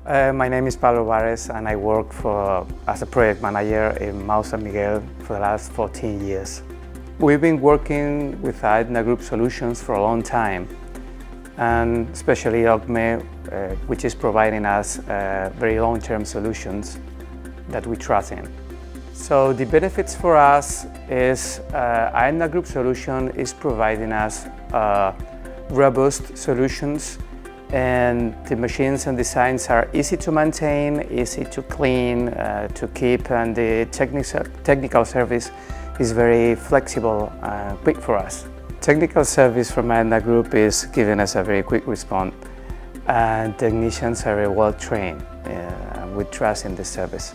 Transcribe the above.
My name is Pablo Vares and I work as a project manager in Mahou and Miguel for the last 14 years. We've been working with Aetna Group solutions for a long time, and especially OCME, which is providing us very long-term solutions that we trust in. So the benefits for us is Aetna Group solution is providing us robust solutions, and the machines and designs are easy to maintain, easy to clean, to keep, and the technical service is very flexible and quick for us. Technical service from Aetna Group is giving us a very quick response, and technicians are very well trained, and we trust in this service.